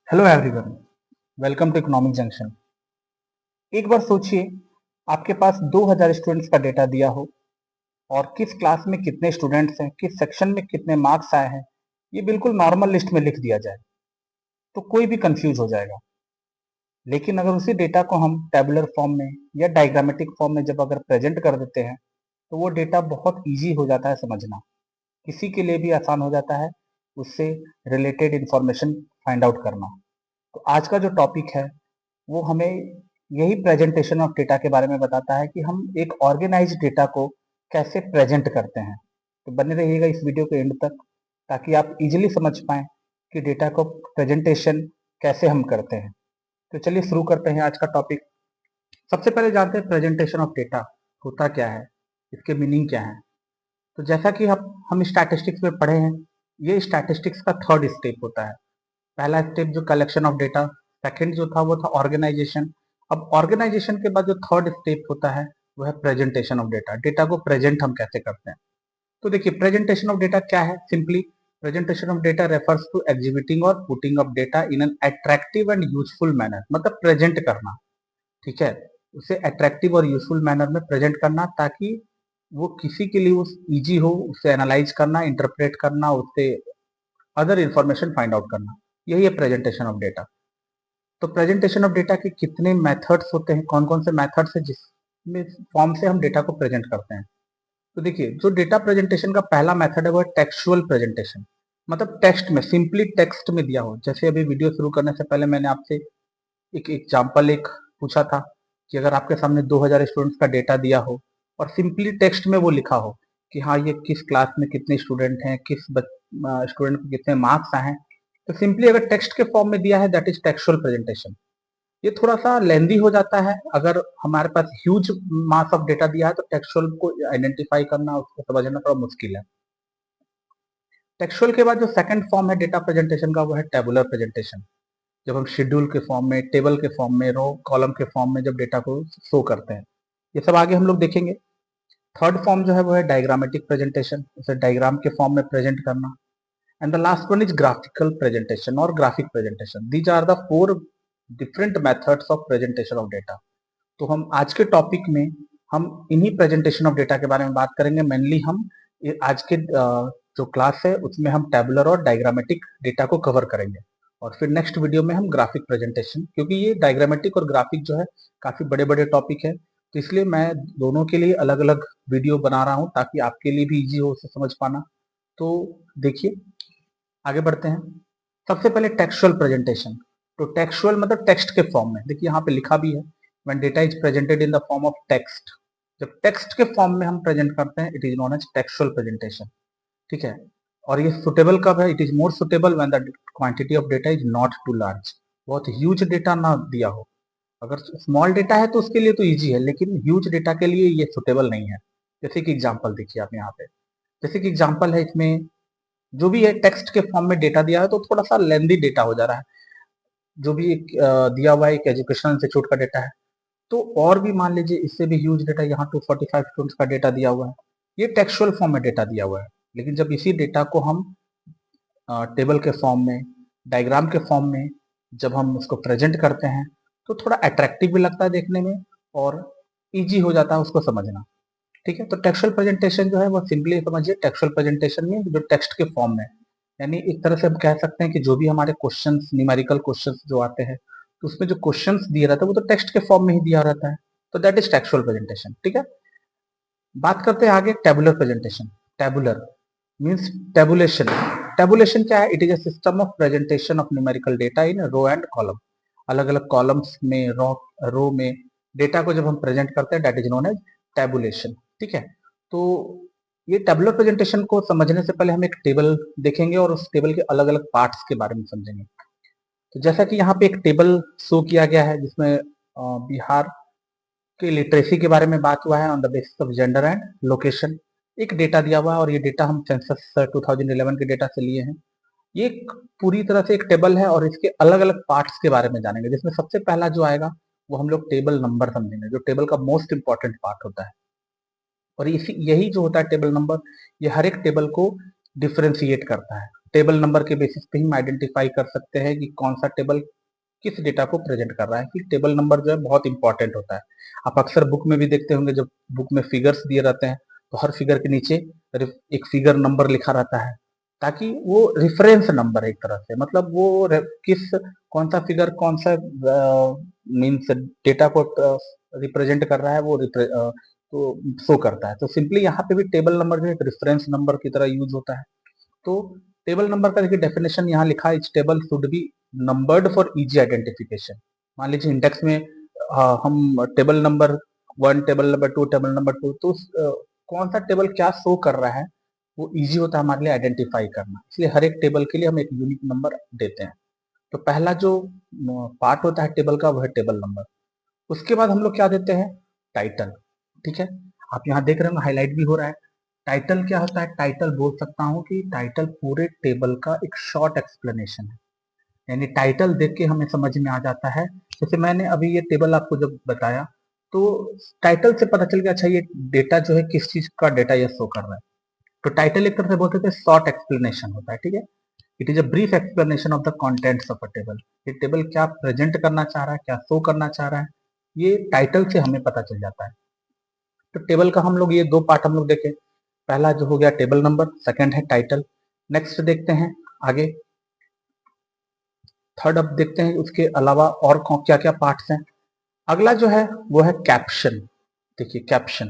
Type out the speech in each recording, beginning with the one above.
Hello everyone, welcome to economic junction. एक बार सोचिए, आपके पास 2000 स्टूडेंट्स का डेटा दिया हो और किस क्लास में कितने स्टूडेंट्स हैं, किस सेक्शन में कितने मार्क्स आए हैं, ये बिल्कुल नॉर्मल लिस्ट में लिख दिया जाए तो कोई भी कंफ्यूज हो जाएगा। लेकिन अगर उसी डेटा को हम टेबुलर फॉर्म में या डायग्रामेटिक फॉर्म में जब अगर प्रेजेंट कर देते हैं तो वो डेटा बहुत ईजी हो जाता है समझना। किसी के लिए भी आसान हो जाता है उससे रिलेटेड इंफॉर्मेशन फाइंड आउट करना। तो आज का जो टॉपिक है वो हमें यही प्रेजेंटेशन ऑफ डेटा के बारे में बताता है कि हम एक ऑर्गेनाइज डेटा को कैसे प्रेजेंट करते हैं। तो बने रहिएगा इस वीडियो के एंड तक ताकि आप इजीली समझ पाएं कि डेटा को प्रेजेंटेशन कैसे हम करते हैं। तो चलिए शुरू करते हैं आज का टॉपिक। सबसे पहले जानते हैं प्रेजेंटेशन ऑफ डेटा होता क्या है, इसके मीनिंग क्या है। तो जैसा कि हम स्टैटिस्टिक्स में पढ़े हैं, ये स्टैटिस्टिक्स का थर्ड स्टेप होता है। पहला स्टेप जो कलेक्शन ऑफ डेटा, सेकंड जो था वो था ऑर्गेनाइजेशन। अब ऑर्गेनाइजेशन के बाद जो थर्ड स्टेप होता है वो है प्रेजेंटेशन ऑफ डेटा। डेटा को प्रेजेंट हम कैसे करते हैं। तो देखिए प्रेजेंटेशन ऑफ डेटा क्या है। Simply presentation of data refers to exhibiting और putting of data in an attractive and useful manner. मतलब प्रेजेंट करना, ठीक है, उसे अट्रैक्टिव और यूजफुल मैनर में प्रेजेंट करना ताकि वो किसी के लिए उस इजी हो उसे एनालाइज करना, इंटरप्रेट करना, उससे अदर इंफॉर्मेशन फाइंड आउट करना। यही है प्रेजेंटेशन ऑफ डेटा। तो प्रेजेंटेशन ऑफ डेटा के कितने मेथड्स होते हैं, कौन कौन से मेथड्स है जिसमें फॉर्म से हम डेटा को प्रेजेंट करते हैं। तो देखिए जो डेटा प्रेजेंटेशन का पहला मेथड है वो है टेक्सचुअल प्रेजेंटेशन। मतलब टेक्स्ट में, सिंपली टेक्स्ट में दिया हो। जैसे अभी वीडियो शुरू करने से पहले मैंने आपसे एक एग्जाम्पल एक पूछा था कि अगर आपके सामने 2000 स्टूडेंट्स का डेटा दिया हो और सिंपली टेक्स्ट में वो लिखा हो कि हाँ ये किस क्लास में कितने स्टूडेंट हैं, किस स्टूडेंट को कितने मार्क्स आए हैं, तो सिंपली अगर टेक्स्ट के फॉर्म में दिया है दैट इज टेक्सुअल प्रेजेंटेशन। ये थोड़ा सा लेंदी हो जाता है। अगर हमारे पास ह्यूज मास ऑफ डेटा दिया है तो टेक्सुअल को आइडेंटिफाई करना, उसको समझना थोड़ा मुश्किल है। टेक्सुअल के बाद जो सेकंड फॉर्म है डेटा प्रेजेंटेशन का वो है टेबुलर प्रेजेंटेशन। जब हम शेड्यूल के फॉर्म में, टेबल के फॉर्म में, रो कॉलम के फॉर्म में जब डेटा को शो करते हैं, ये सब आगे हम लोग देखेंगे। थर्ड फॉर्म जो है वो है डायग्रामेटिक प्रेजेंटेशन, उसे डायग्राम के फॉर्म में प्रेजेंट करना। And the last one is graphical presentation और graphic presentation. These are the four different methods of presentation of data. तो हम आज के टॉपिक में हम इन्हीं प्रेजेंटेशन ऑफ डेटा के बारे में बात करेंगे। मेनली हम आज के जो क्लास है उसमें हम टेबुलर और डायग्रामेटिक डेटा को कवर करेंगे और फिर नेक्स्ट वीडियो में हम ग्राफिक प्रेजेंटेशन, क्योंकि ये डायग्रामेटिक और ग्राफिक जो है काफी बड़े बड़े टॉपिक है, तो इसलिए मैं दोनों के लिए अलग अलग वीडियो बना रहा हूँ ताकि आपके लिए भी इजी हो उसे समझ पाना। तो देखिए आगे बढ़ते हैं। सबसे पहले टेक्सुअल प्रेजेंटेशन। तो टेक्सुअल मतलब टेक्स्ट के फॉर्म में। देखिए यहाँ पे लिखा भी है when data is presented in the form of text. जब टेक्स्ट के फॉर्म में हम प्रेजेंट करते हैं it is known as textual presentation, ठीक है। और ये सुटेबल कब है, it is more suitable when the quantity of data is not too large. बहुत ह्यूज डेटा ना दिया हो। अगर स्मॉल डेटा है तो उसके लिए तो इजी है, लेकिन ह्यूज डेटा के लिए ये सुटेबल नहीं है। जैसे कि एग्जांपल देखिए आप यहाँ पे, जैसे कि एग्जांपल है इसमें जो भी है टेक्स्ट के फॉर्म में डेटा दिया है तो थोड़ा सा लेंदी डेटा हो जा रहा है। जो भी एक दिया हुआ है एक एजुकेशनल इंस्टीट्यूट का डेटा है, तो और भी मान लीजिए इससे भी ह्यूज डेटा, यहाँ 245 स्टूडेंट्स का डेटा दिया हुआ है, ये टेक्सुअल फॉर्म में डेटा दिया हुआ है। लेकिन जब इसी डेटा को हम टेबल के फॉर्म में, डायग्राम के फॉर्म में जब हम उसको प्रेजेंट करते हैं तो थोड़ा अट्रैक्टिव भी लगता है देखने में और इजी हो जाता है उसको समझना, ठीक है। तो टेक्सुअल प्रेजेंटेशन जो है वो सिंपली समझिए टेक्सुअल प्रेजेंटेशन में जो टेक्स्ट के फॉर्म में, यानी एक तरह से हम कह सकते हैं कि जो भी हमारे क्वेश्चंस, न्यूमेरिकल क्वेश्चंस जो आते हैं तो उसमें जो क्वेश्चंस दिया रहता है वो तो टेक्स्ट के फॉर्म में ही दिया रहता है। तो दैट इज टेक्सुअल प्रेजेंटेशन, ठीक है। बात करते हैं आगे tabular presentation. Tabular means tabulation. Tabulation क्या है, it is a system of presentation of numerical data in row and column. अलग अलग कॉलम्स में, रो में डेटा को जब हम प्रेजेंट करते हैं that is known as tabulation, ठीक है। तो ये टेबुलर प्रेजेंटेशन को समझने से पहले हम एक टेबल देखेंगे और उस टेबल के अलग अलग पार्ट्स के बारे में समझेंगे। तो जैसा कि यहाँ पे एक टेबल शो किया गया है जिसमें बिहार के लिटरेसी के बारे में बात हुआ है on the basis of gender and location. एक डेटा दिया हुआ है और ये डेटा हम सेंसस 2011 के डेटा से लिए हैं। ये एक पूरी तरह से एक टेबल है और इसके अलग अलग पार्ट्स के बारे में जानेंगे, जिसमें सबसे पहला जो आएगा वो हम लोग टेबल नंबर समझेंगे, जो टेबल का मोस्ट इंपॉर्टेंट पार्ट होता है। और इसी यही जो होता है टेबल नंबर, ये हर एक टेबल को डिफरेंशिएट करता है। टेबल नंबर के बेसिस पे ही हम आइडेंटिफाई कर सकते हैं कि कौन सा टेबल किस डेटा को प्रेजेंट कर रहा है। कि टेबल नंबर जो है बहुत इंपॉर्टेंट होता है। आप अक्सर बुक में भी देखते होंगे, जब बुक में फिगर्स दिए रहते हैं तो हर फिगर के नीचे एक फिगर नंबर लिखा रहता है, ताकि वो रिफरेंस नंबर है एक तरह से, मतलब वो किस कौन सा फिगर कौन सा मीन्स डेटा को रिप्रेजेंट कर रहा है, वो तो शो करता है। तो सिंपली यहाँ पे भी टेबल नंबर जो एक रेफरेंस नंबर की तरह यूज होता है। तो टेबल नंबर का देखिए डेफिनेशन यहाँ लिखा है, etch table should be numbered for easy identification. मान लीजिए इंडेक्स में हम table number 1, table number 2, table number 2, तो कौन सा टेबल क्या शो कर रहा है वो इजी होता है हमारे लिए आइडेंटिफाई करना, इसलिए हर एक टेबल के लिए हम एक यूनिक नंबर देते हैं। तो पहला जो पार्ट होता है टेबल का, वह है टेबल नंबर। उसके बाद हम लोग क्या देते हैं, टाइटल। ठीक है, आप यहाँ देख रहे हो हाईलाइट भी हो रहा है। टाइटल क्या होता है, टाइटल बोल सकता हूँ कि टाइटल पूरे टेबल का एक शॉर्ट एक्सप्लेनेशन है। यानी टाइटल देख के हमें समझ में आ जाता है। जैसे मैंने अभी ये टेबल आपको जब बताया, तो टाइटल से पता चल गया अच्छा ये डेटा जो है किस चीज का डेटा ये शो कर रहा है। तो टाइटल एक तरह से बोलते थे शॉर्ट एक्सप्लेनेशन होता है। ठीक है, it is a brief explanation of the contents of a table. ये टेबल क्या प्रेजेंट करना चाह रहा है, क्या शो करना चाह रहा है, ये टाइटल से हमें पता चल जाता है। तो टेबल का हम लोग ये दो पार्ट हम लोग देखें। पहला जो हो गया टेबल नंबर, सेकंड है टाइटल। नेक्स्ट देखते हैं आगे, थर्ड अब देखते हैं उसके अलावा और क्या क्या पार्ट्स हैं। अगला जो है वो है कैप्शन। देखिए कैप्शन,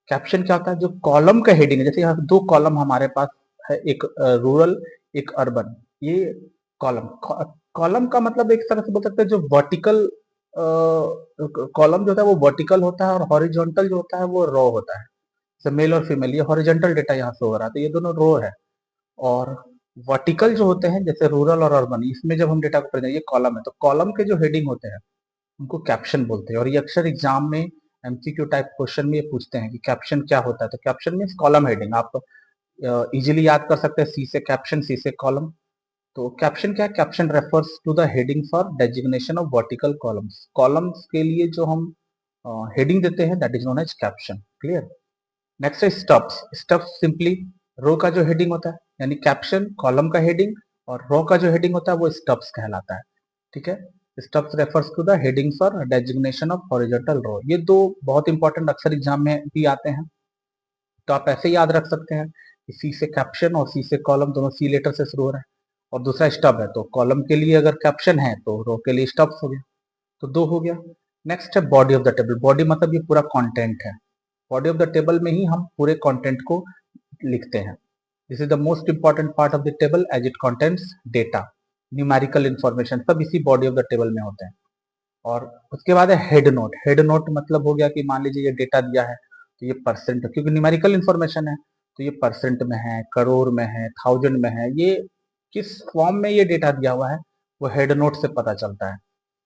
कैप्शन क्या होता है, जो कॉलम का हेडिंग है, जैसे यहाँ दो कॉलम हमारे पास है, एक रूरल एक अर्बन। ये कॉलम, कॉलम का मतलब एक तरह से बोल सकते हैं जो वर्टिकल कॉलम जो होता है वो वर्टिकल होता है, और हॉरिजॉन्टल जो होता है वो रो होता है। जैसे मेल और फीमेल, ये हॉरिजॉन्टल डेटा यहाँ से हो रहा है, तो ये दोनों रो है। और वर्टिकल जो होते हैं जैसे रूरल और अर्बन, इसमें जब हम डेटा को प्रेजेंट, ये कॉलम है, तो कॉलम के जो हेडिंग होते हैं उनको कैप्शन बोलते हैं। और ये अक्सर एग्जाम में एमसीक्यू टाइप क्वेश्चन में ये पूछते हैं कि कैप्शन क्या होता है। तो कैप्शन मीन्स कॉलम हेडिंग। आप इजीली याद कर सकते हैं, सी से कैप्शन, सी से कॉलम। तो कैप्शन क्या है, caption refers to the heading for designation of vertical columns. Columns के लिए जो हम हेडिंग देते हैं that is known as caption. Clear. Next है स्टब्स। स्टब्स सिंपली रो का जो हेडिंग होता है, यानी कैप्शन कॉलम का हेडिंग, और रो का जो हेडिंग होता है वो स्टब्स कहलाता है। ठीक है, stubs refers to the headings और डेजिग्नेशन ऑफ हॉरिजॉन्टल रो। ये दो बहुत इंपॉर्टेंट अक्सर एग्जाम में भी आते हैं, तो आप ऐसे याद रख सकते हैं कि सी से कैप्शन और सी से कॉलम, दोनों सी लेटर से शुरू हो रहा है। और दूसरा स्टब है, तो कॉलम के लिए अगर कैप्शन है तो रो के लिए स्टब्स हो गया। तो दो हो गया। नेक्स्ट है body of the table. Body मतलब ये पूरा कंटेंट है। बॉडी ऑफ द टेबल में ही हम पूरे कंटेंट को लिखते हैं। This is the most important part of the table as it contents data, numerical information, सब इसी बॉडी ऑफ द टेबल में होते हैं। और उसके बाद है हेड नोट। हेड नोट मतलब हो गया कि मान लीजिए ये डेटा दिया है तो ये परसेंट, क्योंकि न्यूमेरिकल इंफॉर्मेशन है, तो ये परसेंट में है, करोड़ में है, थाउजेंड में है, ये किस फॉर्म में ये डेटा दिया हुआ है वो हेड नोट से पता चलता है।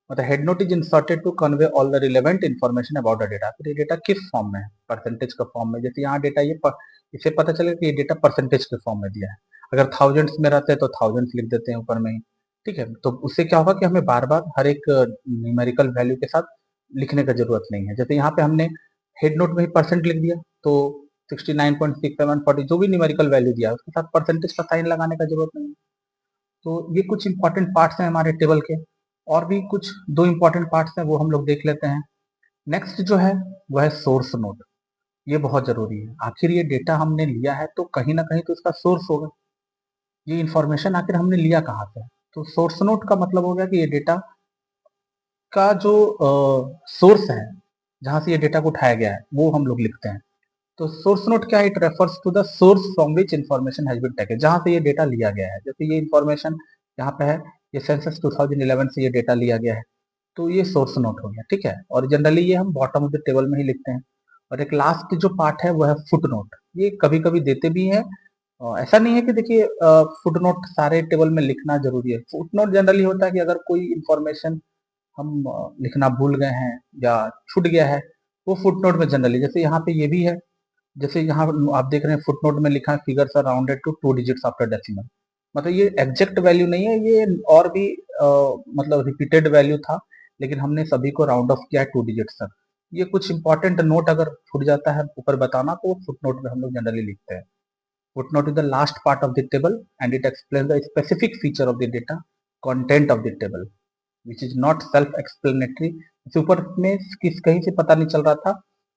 मतलब head note is inserted to convey all the relevant information about the data. फिर ये डेटा किस फॉर्म में है, परसेंटेज का फॉर्म में। जैसे यहाँ डेटा इसे पता चलेगा कि ये डेटा परसेंटेज के फॉर्म में दिया है। अगर थाउजेंड्स में रहते हैं तो थाउजेंड्स लिख देते हैं ऊपर में ही। ठीक है, तो उससे क्या होगा कि हमें बार बार हर एक न्यूमेरिकल वैल्यू के साथ लिखने का जरूरत नहीं है। जैसे यहाँ पे हमने हेड नोट में ही परसेंट लिख दिया, तो 69.6740 जो भी न्यूमेरिकल वैल्यू दिया है उसके साथ परसेंटेज का साइन लगाने का जरूरत नहीं है। तो ये कुछ इंपॉर्टेंट पार्ट्स हैं हमारे टेबल के। और भी कुछ दो इंपॉर्टेंट पार्ट्स हैं वो हम लोग देख लेते हैं। नेक्स्ट जो है वह है सोर्स नोट। ये बहुत जरूरी है, आखिर ये डेटा हमने लिया है तो कहीं ना कहीं तो इसका सोर्स होगा। ये इंफॉर्मेशन आखिर हमने लिया कहाँ से। तो सोर्स नोट का मतलब हो गया कि ये डेटा का जो सोर्स है, जहां से ये डेटा को उठाया गया है, वो हम लोग लिखते हैं। तो सोर्स नोट क्या है, it refers to the source from which information has been taken, जहां से ये डेटा लिया गया है। जैसे ये इंफॉर्मेशन यहाँ पे है, ये सेंसस 2011 से ये डेटा लिया गया है, तो ये सोर्स नोट हो गया। ठीक है, और जनरली ये हम बॉटम ऑफ द टेबल में ही लिखते हैं। और एक लास्ट जो पार्ट है वो है फुट नोट। ये कभी कभी देते भी हैं। ऐसा नहीं है कि देखिए फुट नोट सारे टेबल में लिखना जरूरी है। फुट नोट जनरली होता है कि अगर कोई इंफॉर्मेशन हम लिखना भूल गए हैं या छूट गया है, वो फुट नोट में जनरली, जैसे यहाँ पे ये भी है। जैसे यहाँ आप देख रहे हैं फुट नोट में लिखा है figures are rounded to 2 digits after decimal. मतलब ये एग्जैक्ट वैल्यू नहीं है, ये और भी मतलब रिपीटेड वैल्यू था, लेकिन हमने सभी को राउंड ऑफ किया है 2 डिजिट्स तक। ये कुछ इंपॉर्टेंट नोट अगर छूट जाता है ऊपर बताना, तो फुट नोट में हम लोग जनरली लिखते हैं। Footnote is the last part of the table and it explains the specific feature of the data, content of the table, which is not self-explanatory. ऊपर में किस कहीं से पता नहीं चल रहा था,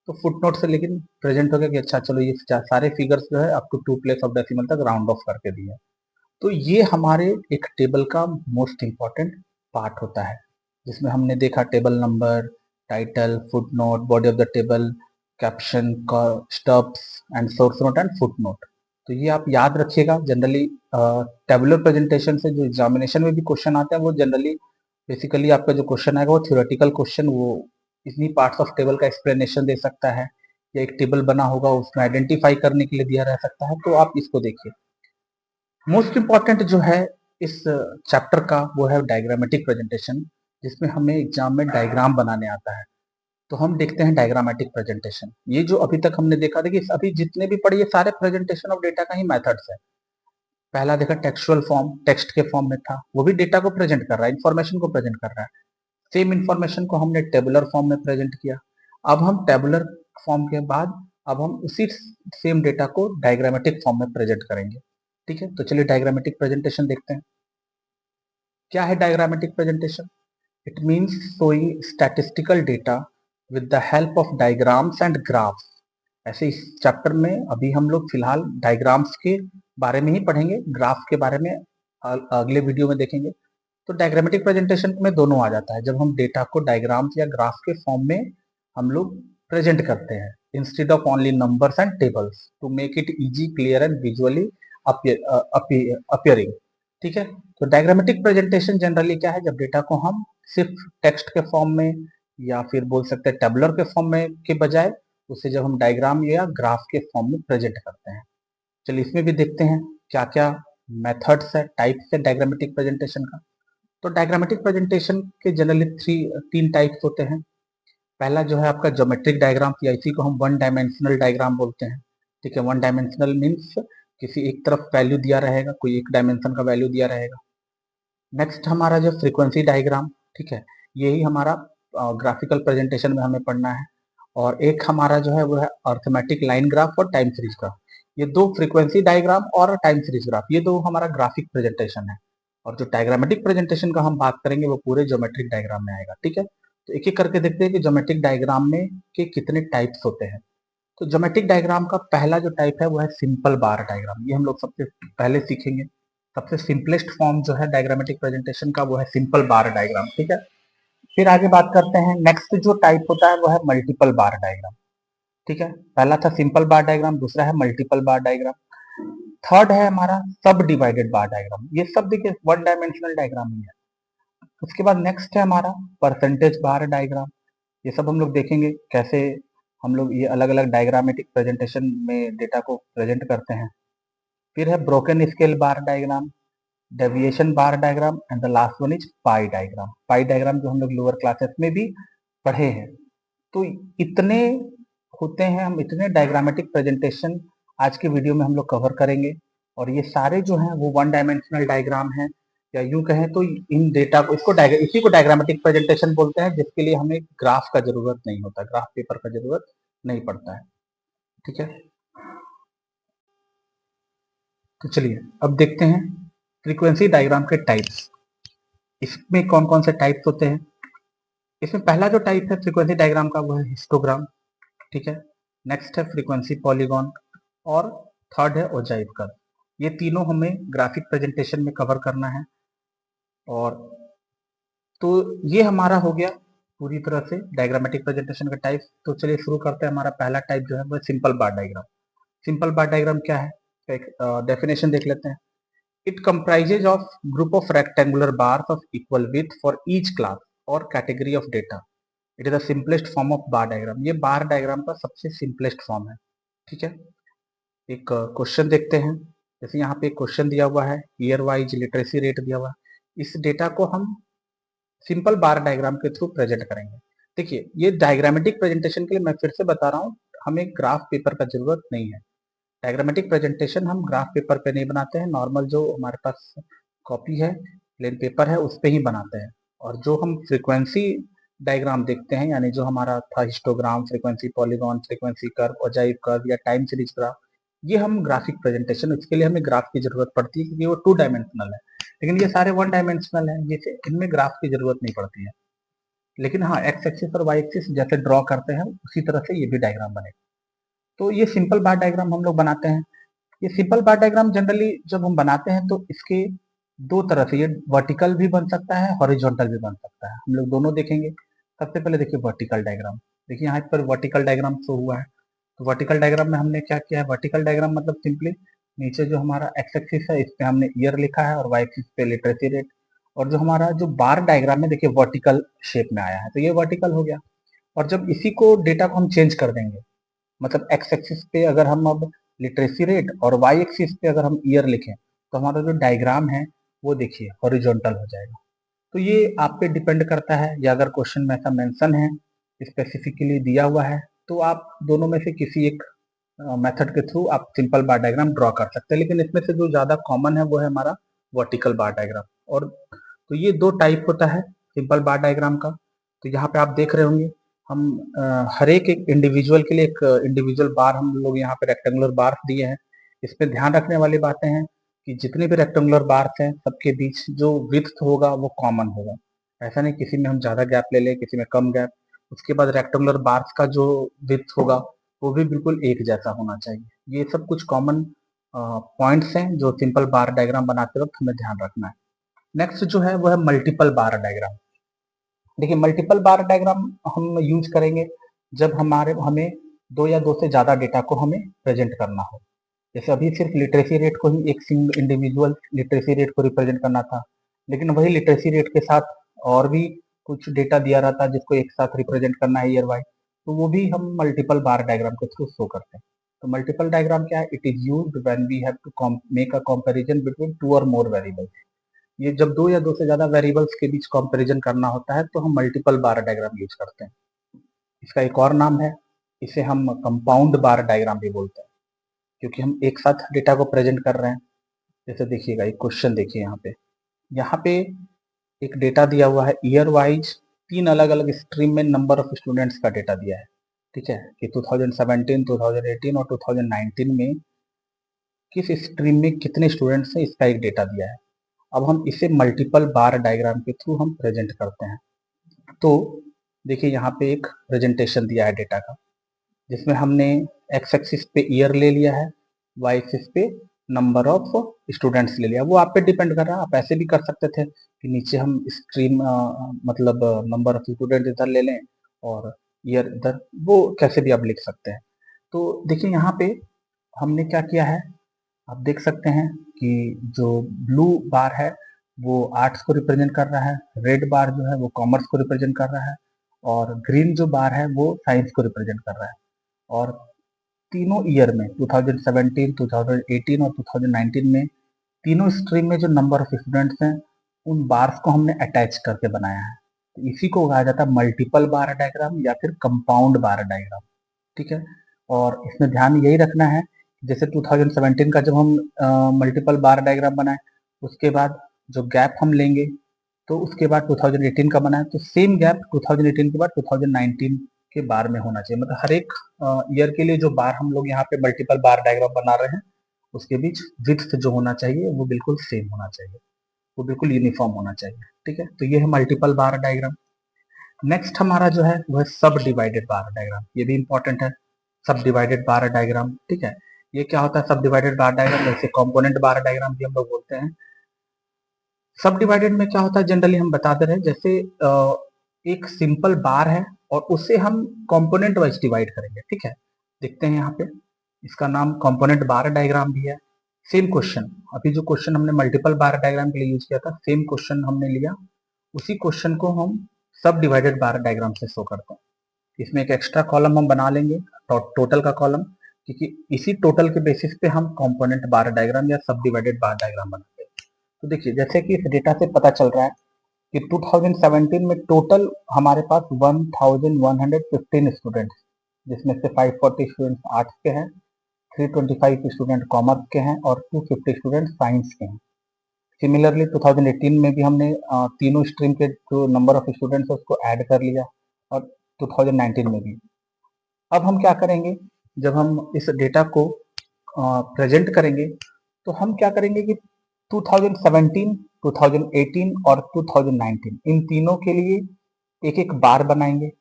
तो फुटनोट से लेकिन प्रेजेंट हो गया कि अच्छा चलो ये सारे फिगर्स जो है up to 2 place of decimal तक राउंड ऑफ करके दिए। तो ये हमारे एक टेबल का मोस्ट इंपॉर्टेंट पार्ट होता है, जिसमें हमने देखा table number, title, footnote, body of the table, caption, stubs and source note and footnote. तो ये आप याद रखिएगा। जनरली टेबुलर प्रेजेंटेशन से जो एग्जामिनेशन में भी क्वेश्चन आते हैं वो जनरली बेसिकली आपका जो क्वेश्चन आएगा वो थ्योरेटिकल क्वेश्चन, वो इतनी पार्ट्स ऑफ टेबल का एक्सप्लेनेशन दे सकता है, या एक टेबल बना होगा उसमें आइडेंटिफाई करने के लिए दिया रह सकता है। तो आप इसको देखिए। मोस्ट इम्पॉर्टेंट जो है इस चैप्टर का वो है डायग्रामेटिक प्रेजेंटेशन, जिसमें हमें एग्जाम में डायग्राम बनाने आता है। तो हम देखते हैं डायग्रामेटिक प्रेजेंटेशन। ये जो अभी तक हमने देखा, देखिए अभी जितने भी पढ़े ये सारे प्रेजेंटेशन ऑफ डेटा का ही मेथड्स है। पहला देखा टेक्सुअल फॉर्म, टेक्स्ट के फॉर्म में था, वो भी डेटा को प्रेजेंट कर रहा है, इन्फॉर्मेशन को प्रेजेंट कर रहा है। सेम इन्फॉर्मेशन को हमने टेबुलर फॉर्म में प्रेजेंट किया। अब हम टेबुलर फॉर्म के बाद अब हम उसी सेम डेटा को डायग्रामेटिक फॉर्म में प्रेजेंट करेंगे। ठीक है, तो चलिए डायग्रामेटिक प्रेजेंटेशन देखते हैं। क्या है diagrammatic presentation? It means showing statistical data with the help of diagrams and graphs. ऐसे इस चैप्टर में अभी हम लोग फिलहाल डायग्राम्स के बारे में ही पढ़ेंगे, ग्राफ के बारे में अगले वीडियो में देखेंगे। तो डायग्रामेटिक प्रेजेंटेशन में दोनों आ जाता है, जब हम डेटा को डायग्राम्स या ग्राफ के फॉर्म में हम लोग प्रेजेंट करते हैं, instead of only numbers and tables, to make it easy, clear and visually appearing. ठीक है, तो डायग्रामेटिक प्रेजेंटेशन जनरली क्या है, जब डेटा को हम सिर्फ टेक्स्ट के फॉर्म में या फिर बोल सकते हैं टेबुलर के फॉर्म में के बजाय उसे जब हम डायग्राम या ग्राफ के फॉर्म में प्रेजेंट करते हैं। चलिए इसमें भी देखते हैं क्या क्या मेथड्स है, टाइप्स है डायग्रामेटिक प्रेजेंटेशन का। तो डायग्रामेटिक प्रेजेंटेशन के जनरली तीन टाइप्स होते हैं। पहला जो है आपका ज्योमेट्रिक डायग्राम, या इसी को हम वन डायमेंशनल डायग्राम बोलते हैं। ठीक है, वन डायमेंशनल मीन्स किसी एक तरफ वैल्यू दिया रहेगा, कोई एक डायमेंशन का वैल्यू दिया रहेगा। नेक्स्ट हमारा जो फ्रीक्वेंसी डायग्राम, ठीक है, यही हमारा ग्राफिकल प्रेजेंटेशन में हमें पढ़ना है। और एक हमारा जो है वो है अर्थमेटिक लाइन ग्राफ और टाइम सीरीज ग्राफ। ये दो, फ्रीक्वेंसी डायग्राम और टाइम सीरीज ग्राफ, ये दो हमारा ग्राफिक प्रेजेंटेशन है। और जो डायग्रामेटिक प्रेजेंटेशन का हम बात करेंगे वो पूरे ज्योमेट्रिक डायग्राम में आएगा। ठीक है, तो एक एक करके देखते हैं कि ज्योमेट्रिक डायग्राम में के कितने टाइप्स होते हैं। तो ज्योमेट्रिक डायग्राम का पहला जो टाइप है वो है सिंपल बार डायग्राम। ये हम लोग सबसे पहले सीखेंगे। सबसे सिंपलेस्ट फॉर्म जो है डायग्रामेटिक प्रेजेंटेशन का वो है सिंपल बार डायग्राम। ठीक है, फिर आगे बात करते हैं। नेक्स्ट जो टाइप होता है वो है मल्टीपल बार डायग्राम। ठीक है, पहला था सिंपल बार डायग्राम, दूसरा है मल्टीपल बार डायग्राम, थर्ड है हमारा सब डिवाइडेड बार डायग्राम। ये सब देखिए वन डायमेंशनल डायग्राम ही है। उसके बाद नेक्स्ट है हमारा परसेंटेज बार डायग्राम। ये सब हम लोग देखेंगे कैसे हम लोग ये अलग अलग डायग्रामेटिक प्रेजेंटेशन में डेटा को प्रेजेंट करते हैं। फिर है broken scale bar diagram, deviation bar diagram and the last one is pi diagram. Pi diagram जो हम लोग लोअर क्लासेस में भी पढ़े हैं। तो इतने होते हैं, हम इतने डायग्रामेटिक प्रेजेंटेशन आज के वीडियो में हम लोग कवर करेंगे। और ये सारे जो हैं वो वन डायमेंशनल डायग्राम हैं, या यूं कहें तो इन डेटा को इसी को डायग्रामेटिक प्रेजेंटेशन बोलते हैं, जिसके लिए हमें ग्राफ का जरूरत नहीं होता, ग्राफ पेपर का जरूरत नहीं पड़ता है। ठीक है, तो चलिए अब देखते हैं फ्रीक्वेंसी डायग्राम के टाइप्स। इसमें कौन कौन से टाइप्स होते हैं? इसमें पहला जो टाइप है फ्रीक्वेंसी डायग्राम का वो है हिस्टोग्राम। ठीक है, नेक्स्ट है फ्रीक्वेंसी पॉलीगॉन और थर्ड है ओजाइव कर्व। ये तीनों हमें ग्राफिक प्रेजेंटेशन में कवर करना है। और तो ये हमारा हो गया पूरी तरह से डायग्रामेटिक प्रेजेंटेशन का टाइप। तो चलिए शुरू करते हैं। हमारा पहला टाइप जो है वो simple bar diagram. Simple bar diagram क्या है, एक डेफिनेशन देख लेते हैं। It comprises of group of rectangular bars of equal width for each class और category of data. It is the simplest form of bar diagram. ये bar diagram का सबसे सिंपलेस्ट फॉर्म है। ठीक है, एक क्वेश्चन देखते हैं। जैसे यहाँ पे एक क्वेश्चन दिया हुआ है, ईयर वाइज लिटरेसी रेट दिया हुआ है। इस डेटा को हम सिंपल बार डायग्राम के थ्रू प्रेजेंट करेंगे। देखिए ये डायग्रामेटिक प्रेजेंटेशन के लिए मैं फिर से बता रहा हूँ, हमें ग्राफ पेपर का जरूरत नहीं है। डायग्रामेटिक प्रेजेंटेशन हम ग्राफ पेपर पे नहीं बनाते हैं, नॉर्मल जो हमारे पास कॉपी है, प्लेन पेपर है, उस पे ही बनाते हैं। और जो हम फ्रीक्वेंसी डायग्राम देखते हैं, यानी जो हमारा था histogram, frequency polygon, frequency curve, ogive curve या टाइम सीरीज ग्राफ, ये हम ग्राफिक प्रेजेंटेशन, इसके लिए हमें ग्राफ की जरूरत पड़ती है क्योंकि वो 2 डायमेंशनल है, लेकिन ये सारे 1 डायमेंशनल है, जिसे इनमें ग्राफ की जरूरत नहीं पड़ती है। लेकिन हाँ, एक्स एक्सिस और वाई एक्सिस जैसे ड्रॉ करते हैं उसी तरह से ये भी डायग्राम बनेगा। तो ये सिंपल बार डायग्राम हम लोग बनाते हैं। ये सिंपल बार डायग्राम जनरली जब हम बनाते हैं तो इसके दो तरह से, ये वर्टिकल भी बन सकता है, हॉरिजॉन्टल भी बन सकता है, हम लोग दोनों देखेंगे। सबसे पहले देखिए वर्टिकल डायग्राम। देखिए यहाँ पर वर्टिकल डायग्राम शो हुआ है। तो वर्टिकल डायग्राम में हमने क्या किया है, वर्टिकल डायग्राम मतलब सिंपली नीचे जो हमारा एक्स एक्सिस है इस पे हमने ईयर लिखा है और वाई एक्सिस पे लिटरेसी रेट, और जो हमारा जो बार डायग्राम है देखिए वर्टिकल शेप में आया है, तो ये वर्टिकल हो गया। और जब इसी को डेटा को हम चेंज कर देंगे, मतलब एक्स एक्सिस पे अगर हम अब लिटरेसी रेट और वाई एक्सिस पे अगर हम ईयर लिखें, तो हमारा जो डायग्राम है वो देखिए हॉरिजॉन्टल हो जाएगा। तो ये आप पे डिपेंड करता है, या अगर क्वेश्चन में ऐसा मेंशन है, स्पेसिफिकली दिया हुआ है, तो आप दोनों में से किसी एक मेथड के थ्रू आप सिंपल बार डायग्राम ड्रॉ कर सकते हैं, लेकिन इसमें से जो ज्यादा कॉमन है वो है हमारा वर्टिकल बार डायग्राम। और तो ये 2 टाइप होता है सिंपल बार डायग्राम का। तो यहाँ पे आप देख रहे होंगे हम हर एक इंडिविजुअल के लिए एक इंडिविजुअल बार हम लोग यहाँ पे रेक्टेंगुलर बार दिए हैं। इसमें ध्यान रखने वाली बातें हैं कि जितने भी रेक्टेंगुलर बार्स हैं सबके बीच जो विड्थ होगा वो कॉमन होगा। ऐसा नहीं किसी में हम ज्यादा गैप ले लें, किसी में कम गैप। उसके बाद रेक्टेंगुलर बार्स का जो विड्थ होगा वो भी बिल्कुल एक जैसा होना चाहिए। ये सब कुछ कॉमन पॉइंट्स हैं जो सिंपल बार डायग्राम बनाते वक्त हमें ध्यान रखना है। नेक्स्ट जो है वो है मल्टीपल बार डायग्राम। देखिए मल्टीपल बार डायग्राम हम यूज करेंगे जब हमें 2 या 2 से ज्यादा डेटा को हमें प्रेजेंट करना हो। जैसे अभी सिर्फ लिटरेसी रेट को ही एक सिंगल इंडिविजुअल लिटरेसी रेट को रिप्रेजेंट करना था, लेकिन वही लिटरेसी रेट के साथ और भी कुछ डेटा दिया रहता है जिसको एक साथ रिप्रेजेंट करना है ईयर वाइज, तो वो भी हम मल्टीपल बार डायग्राम के थ्रू शो करते हैं। तो मल्टीपल डायग्राम क्या है, it is used when we have to make a comparison between 2 और मोर वेरिएबल्स। ये जब 2 या 2 से ज्यादा वेरिएबल्स के बीच कंपैरिजन करना होता है तो हम मल्टीपल बार डायग्राम यूज करते हैं। इसका एक और नाम है, इसे हम कंपाउंड बार डायग्राम भी बोलते हैं, क्योंकि हम एक साथ डेटा को प्रेजेंट कर रहे हैं। जैसे देखिएगा एक क्वेश्चन देखिए यहाँ पे एक डेटा दिया हुआ है ईयर वाइज, 3 अलग अलग स्ट्रीम में नंबर ऑफ स्टूडेंट्स का डेटा दिया है। ठीक है कि 2017, 2018 और 2019 में किस स्ट्रीम में कितने स्टूडेंट्स हैं इसका एक डेटा दिया है। अब हम इसे मल्टीपल बार डायग्राम के थ्रू हम प्रेजेंट करते हैं। तो देखिए यहाँ पे एक प्रेजेंटेशन दिया है डेटा का, जिसमें हमने एक्स एक्सिस पे ईयर ले लिया है, वाई एक्सिस पे नंबर ऑफ स्टूडेंट्स ले लिया। वो आप पे डिपेंड कर रहा है, आप ऐसे भी कर सकते थे कि नीचे हम स्ट्रीम मतलब नंबर ऑफ स्टूडेंट इधर ले लें और ईयर इधर, वो कैसे भी आप लिख सकते हैं। तो देखिए यहाँ पे हमने क्या किया है, आप देख सकते हैं कि जो ब्लू बार है वो आर्ट्स को रिप्रेजेंट कर रहा है, रेड बार जो है वो कॉमर्स को रिप्रेजेंट कर रहा है, और ग्रीन जो बार है वो साइंस को रिप्रेजेंट कर रहा है। और तीनों ईयर में 2017, 2018 और 2019 में तीनों स्ट्रीम में जो नंबर ऑफ स्टूडेंट्स हैं उन बार्स को हमने अटैच करके बनाया है। तो इसी को कहा जाता है मल्टीपल बार डायग्राम या फिर कंपाउंड बार डायग्राम। ठीक है, और इसमें ध्यान यही रखना है, जैसे 2017 का जब हम मल्टीपल बार डायग्राम बनाए, उसके बाद जो गैप हम लेंगे तो उसके बाद 2018 का बनाए तो सेम गैप 2018 के बाद 2019 के बार में होना चाहिए। मतलब हर एक ईयर के लिए जो बार हम लोग यहाँ पे मल्टीपल बार डायग्राम बना रहे हैं उसके बीच विड्थ जो होना चाहिए वो बिल्कुल सेम होना चाहिए, वो बिल्कुल यूनिफॉर्म होना चाहिए। ठीक है, तो ये है मल्टीपल बार डायग्राम। नेक्स्ट हमारा जो है वो है सब डिवाइडेड बार डायग्राम, ये भी इंपॉर्टेंट है। सब डिवाइडेड बार डायग्राम, ठीक है, ये क्या होता है सब डिवाइडेड बार डायग्राम, जैसे कंपोनेंट बार डायग्राम भी हम लोग बोलते हैं। सब डिवाइडेड में क्या होता है, जनरली हम बताते रहे, जैसे एक सिंपल बार है और उसे हम कंपोनेंट वाइज डिवाइड करेंगे। ठीक है, देखते हैं यहाँ पे, इसका नाम कंपोनेंट बार डायग्राम भी है। सेम क्वेश्चन, अभी जो क्वेश्चन हमने मल्टीपल बार डायग्राम के लिए यूज किया था, सेम क्वेश्चन हमने लिया, उसी क्वेश्चन को हम सब डिवाइडेड बार डायग्राम से शो करते हैं। इसमें एक एक्स्ट्रा कॉलम हम बना लेंगे, टोटल का कॉलम, क्योंकि इसी टोटल के बेसिस पे हम कंपोनेंट बार डायग्राम या सब डिवाइडेड बार डायग्राम बनाते हैं। तो देखिए जैसे कि इस डेटा से पता चल रहा है कि 2017 में टोटल हमारे पास 1115 स्टूडेंट्स, जिसमें से 540 स्टूडेंट्स आर्ट्स के हैं, 325 स्टूडेंट कॉमर्स के हैं और 250 स्टूडेंट साइंस के हैं। सिमिलरली 2018 में भी हमने तीनों स्ट्रीम के जो नंबर ऑफ स्टूडेंट्स है उसको ऐड कर लिया, और 2019 में भी। अब हम क्या करेंगे, जब हम इस डेटा को प्रेजेंट करेंगे तो हम क्या करेंगे कि 2017, 2018 और 2019 इन तीनों के लिए एक एक बार बनाएंगे,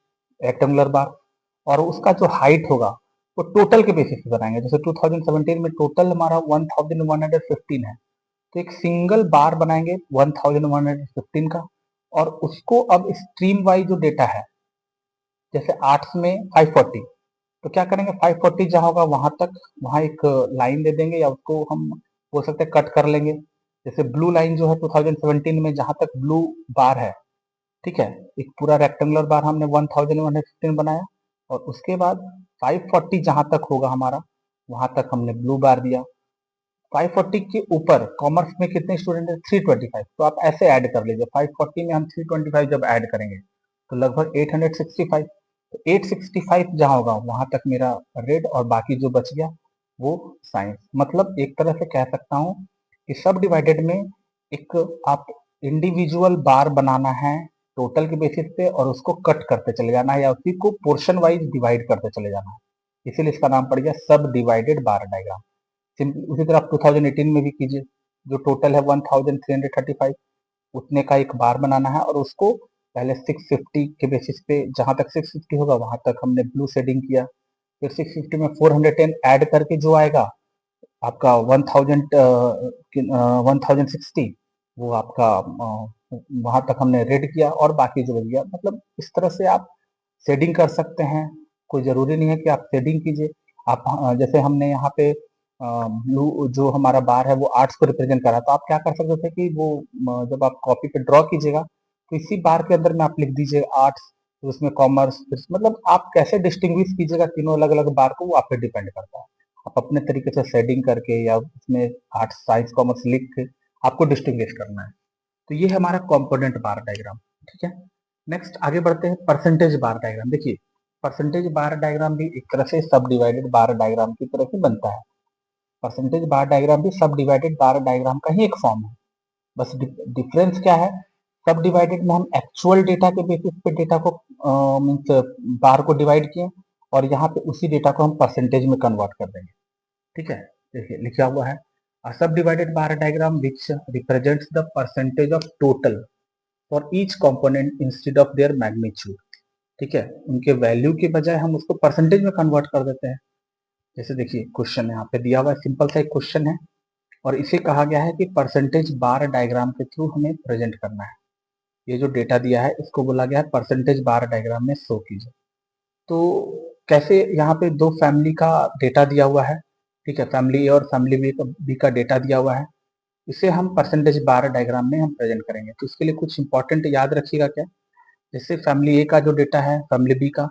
रेक्टेंगुलर बार, और उसका जो हाइट होगा वो टोटल के बेसिस पे बनाएंगे। जैसे 2017 में टोटल हमारा 1115 है, तो एक सिंगल बार बनाएंगे 1115 का, और उसको अब स्ट्रीम वाइज जो डेटा है, जैसे आर्ट्स में 540, तो क्या करेंगे 540 जहाँ होगा वहां तक, वहां एक लाइन दे देंगे, या उसको हम बोल सकते हैं कट कर लेंगे। जैसे ब्लू लाइन जो है 2017 में जहां तक ब्लू बार है, ठीक है, एक पूरा रेक्टेंगुलर बार हमने 1115 बनाया, और उसके बाद 540 जहां तक होगा हमारा, वहां तक हमने ब्लू बार दिया। 540 के ऊपर कॉमर्स में कितने स्टूडेंट है, 325, तो आप ऐसे ऐड कर लीजिए, 540 में हम 325 जब ऐड करेंगे तो लगभग 865, तो 865 जहाँ होगा वहां तक मेरा रेड, और बाकी जो बच गया वो साइंस। मतलब एक तरह से कह सकता हूँ कि सब डिवाइडेड में एक आप इंडिविजुअल बार बनाना है टोटल के बेसिस पे, और उसको कट करते चले जाना है, या उसी को पोर्शन वाइज डिवाइड करते चले जाना है, इसीलिए इसका नाम पड़ गया सब डिवाइडेड बार डायग्राम। उसी तरह आप 2018 में भी कीजिए, जो टोटल है 1335, उतने का एक बार बनाना है, और उसको पहले 650 के बेसिस पे, जहां तक 650 होगा वहां तक हमने ब्लू शेडिंग किया, फिर 650 में 410 ऐड करके जो आएगा आपका 1060, वो आपका वहां तक हमने रेड किया, और बाकी जो बच गया, मतलब इस तरह से आप शेडिंग कर सकते हैं। कोई जरूरी नहीं है कि आप शेडिंग कीजिए। आप जैसे हमने यहाँ पे ब्लू जो हमारा बार है वो आर्ट्स को रिप्रेजेंट करा, तो आप क्या कर सकते थे कि वो जब आप कॉपी पे ड्रॉ कीजिएगा तो इसी बार के अंदर में आप लिख दीजिए आर्ट्स, तो उसमें कॉमर्स, मतलब आप कैसे डिस्टिंग्विश कीजिएगा तीनों अलग अलग बार को, वो आप पे डिपेंड करता है। आप अपने तरीके से शेडिंग करके या उसमें आर्ट्स साइंस कॉमर्स लिख के आपको डिस्टिंग्विश करना है। तो ये है हमारा कंपोनेंट बार डायग्राम, ठीक है। नेक्स्ट आगे बढ़ते हैं, परसेंटेज बार डायग्राम। देखिए परसेंटेज बार डायग्राम भी एक तरह से सब डिवाइडेड बार डायग्राम की तरह से बनता है। परसेंटेज बार डायग्राम भी सब डिवाइडेड बार डायग्राम का ही एक फॉर्म है, बस डिफरेंस क्या है, सब डिवाइडेड में हम एक्चुअल डेटा के बेसिस पे डेटा को मीन्स बार को डिवाइड किए, और यहाँ पे उसी डेटा को हम परसेंटेज में कन्वर्ट कर देंगे, ठीक है। देखिए लिखा हुआ है, सब divided bar diagram which represents the percentage of total for each component instead of their magnitude, ठीक है, उनके वैल्यू के बजाय हम उसको परसेंटेज में कन्वर्ट कर देते हैं। जैसे देखिए क्वेश्चन यहाँ पे दिया हुआ है, सिंपल सा एक क्वेश्चन है, और इसे कहा गया है कि परसेंटेज बार डायग्राम के थ्रू हमें प्रेजेंट करना है। ये जो डेटा दिया है इसको बोला गया है परसेंटेज बार डायग्राम में शो कीजिए। तो कैसे, यहाँ पे दो फैमिली का डेटा दिया हुआ है, ठीक है, फैमिली ए और फैमिली बी का डेटा दिया हुआ है, इसे हम परसेंटेज बार डायग्राम में हम प्रेजेंट करेंगे। तो इसके लिए कुछ इंपॉर्टेंट याद रखिएगा क्या, जैसे फैमिली ए का जो डेटा है फैमिली बी का,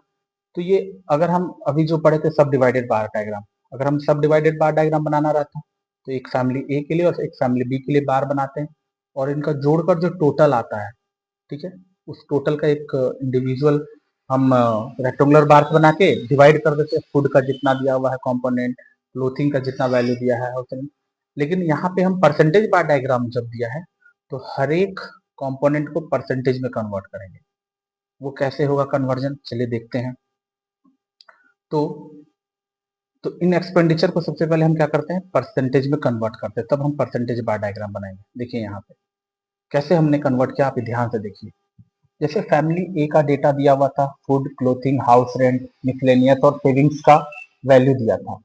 तो ये अगर हम अभी जो पढ़े थे सब डिवाइडेड बार डायग्राम, अगर हम सब डिवाइडेड बार डायग्राम बनाना रहता तो एक फैमिली ए के लिए और एक फैमिली बी के लिए बार बनाते हैं, और इनका जोड़कर जो टोटल आता है, ठीक है, उस टोटल का एक इंडिविजुअल हम रेक्टेंगुलर बार्स बना के डिवाइड कर देते हैं, फूड का जितना दिया हुआ है कंपोनेंट, क्लोथिंग का जितना वैल्यू दिया है उतनी। लेकिन यहाँ पे हम परसेंटेज बार डायग्राम जब दिया है तो हर एक कंपोनेंट को परसेंटेज में कन्वर्ट करेंगे। वो कैसे होगा कन्वर्जन, चलिए देखते हैं। तो तो इन एक्सपेंडिचर को सबसे पहले हम क्या करते हैं, परसेंटेज में कन्वर्ट करते हैं, तब हम परसेंटेज बार डायग्राम बनाएंगे। देखिए यहाँ पे कैसे हमने कन्वर्ट किया, आप ध्यान से देखिए। जैसे फैमिली ए का डेटा दिया हुआ था, food, clothing, house rent, miscellaneous और सेविंग्स का वैल्यू दिया था,